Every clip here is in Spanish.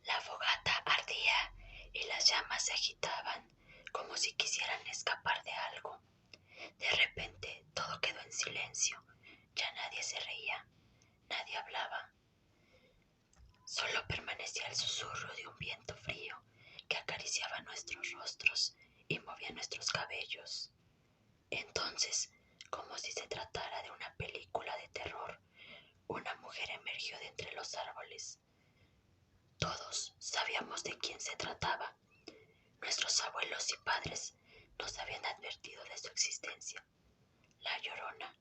La fogata ardía y las llamas se agitaban como si quisieran escapar de algo. De repente todo quedó en silencio. Ya nadie se reía, nadie hablaba. Solo permanecía el susurro de un viento frío que acariciaba nuestros rostros y movía nuestros cabellos. Entonces, como si se tratara de una película de terror, una mujer emergió de entre los árboles. Todos sabíamos de quién se trataba. Nuestros abuelos y padres nos habían advertido de su existencia. La Llorona.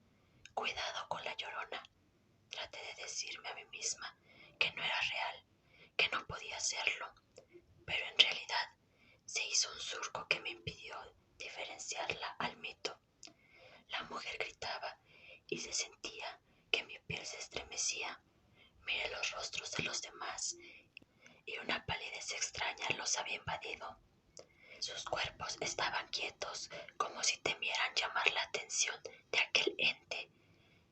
Cuidado con la Llorona. Traté de decirme a mí misma que no era real, que no podía serlo, pero en realidad se hizo un surco que me impidió diferenciarla al mito. La mujer gritaba y se sentía que mi piel se estremecía. Miré los rostros de los demás y una palidez extraña los había invadido. Sus cuerpos estaban quietos, como si temieran llamar la atención de aquel ente.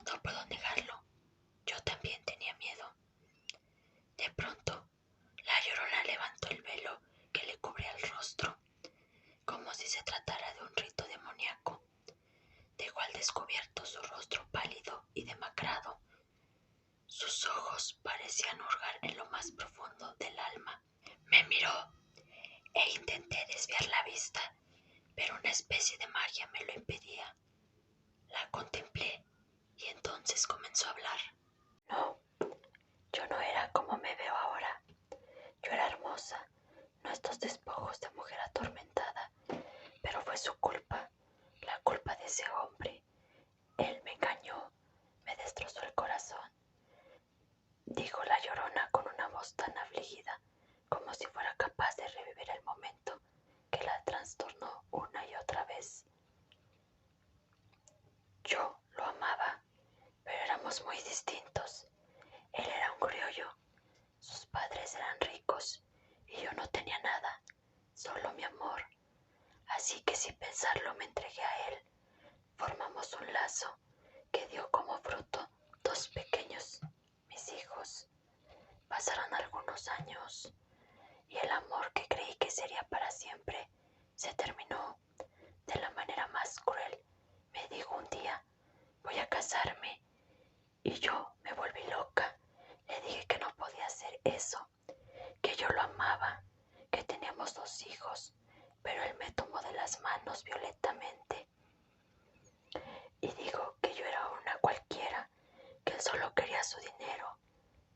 No puedo negarlo, yo también tenía miedo. De pronto, la Llorona levantó el velo que le cubría el rostro, como si se tratara de un rito demoníaco. Dejó al descubierto su rostro pálido y demacrado. Sus ojos parecían hurgar en lo más profundo del alma. Me miró e intenté desviar la vista, pero una especie de magia me lo impedía. La contemplé y entonces comenzó a hablar. No, yo no era como me veo ahora. Yo era hermosa, no estos despojos de mujer atormentada, pero fue su culpa, la culpa de ese hombre. Él me engañó, me destrozó el corazón, dijo la Llorona con una voz tan afligida, como si fuera capaz de revivir el momento que la trastornó una y otra vez. Yo lo amaba, pero éramos muy distintos. Él era un criollo, sus padres eran ricos y yo no tenía nada, solo mi amor. Así que sin pensarlo me entregué a él. Formamos un lazo que dio como fruto dos pequeños, mis hijos. Pasaron algunos años y el amor que creí que sería para siempre se terminó de la manera más cruel. Me dijo un día, voy a casarme, y yo me volví loca. Le dije que no podía hacer eso, que yo lo amaba, que teníamos dos hijos, pero él me tomó de las manos violentamente y dijo que yo era una cualquiera, que él solo quería su dinero.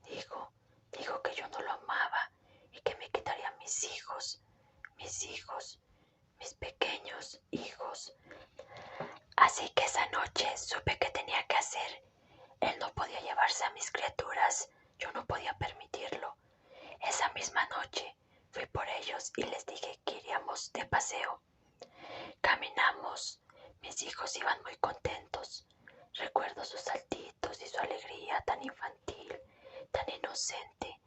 Dijo que yo no lo amaba y que me quitaría mis hijos, mis pequeños hijos. Así que esa noche supe que tenía que hacer. Él no podía llevarse a mis criaturas, yo no podía permitirlo. Esa misma noche fui por ellos y les dije que iríamos de paseo. Caminamos, mis hijos iban muy contentos. Recuerdo sus saltitos y su alegría tan infantil, tan inocente.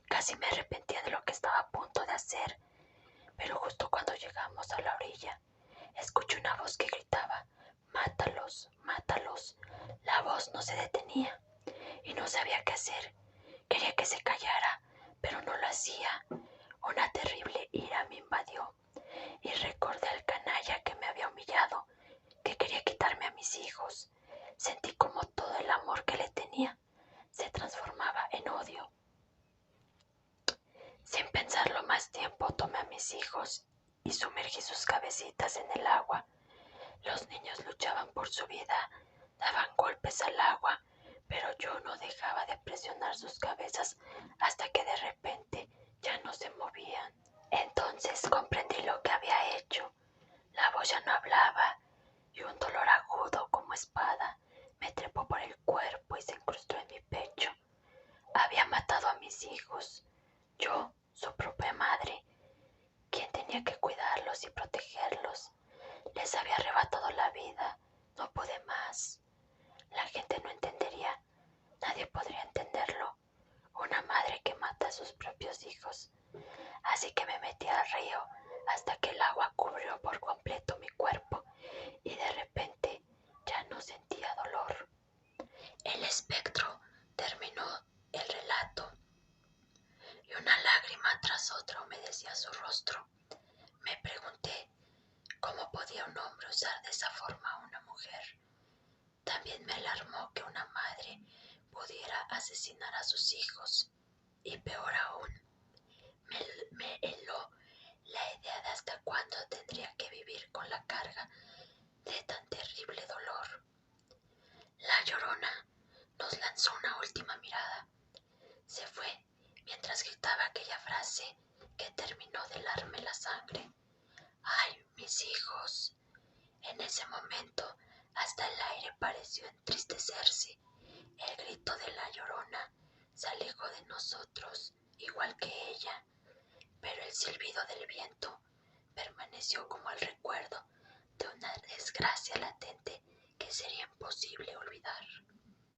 Casi me arrepentía de lo que estaba a punto de hacer, pero justo cuando llegamos a la orilla, escuché una voz que gritaba, mátalos, mátalos. La voz no se detenía y no sabía qué hacer. Quería que se callara, pero no lo hacía. Una terrible ira me invadió y recordé al canalla que me había humillado, que quería quitarme a mis hijos. Sentí como todo el amor que le tenía se transformaba en odio. Sin pensarlo más tiempo, tomé a mis hijos y sumergí sus cabecitas en el agua. Los niños luchaban por su vida, daban golpes al agua, pero yo no dejaba de presionar sus cabezas hasta que de repente ya no se movían. Entonces comprendí lo que había hecho. La voz ya no hablaba y un dolor agudo como espada me trepó por el cuerpo y se incrustó en mi pecho. Había matado a mis hijos, yo, su propia madre, quien tenía que cuidarlos y protegerlos. Les había arrebatado la vida, no pude más. La gente no entendería, nadie podría entenderlo. Una otra humedecía su rostro. Me pregunté cómo podía un hombre usar de esa forma a una mujer. También me alarmó que una madre pudiera asesinar a sus hijos. Y peor aún, me heló la idea de hasta cuándo tendría que vivir con la carga de tan terrible dolor. La Llorona nos lanzó una última mirada. Se fue mientras gritaba aquella frase que terminó de helarme la sangre. ¡Ay, mis hijos! En ese momento hasta el aire pareció entristecerse. El grito de la Llorona se alejó de nosotros, igual que ella, pero el silbido del viento permaneció como el recuerdo de una desgracia latente que sería imposible olvidar.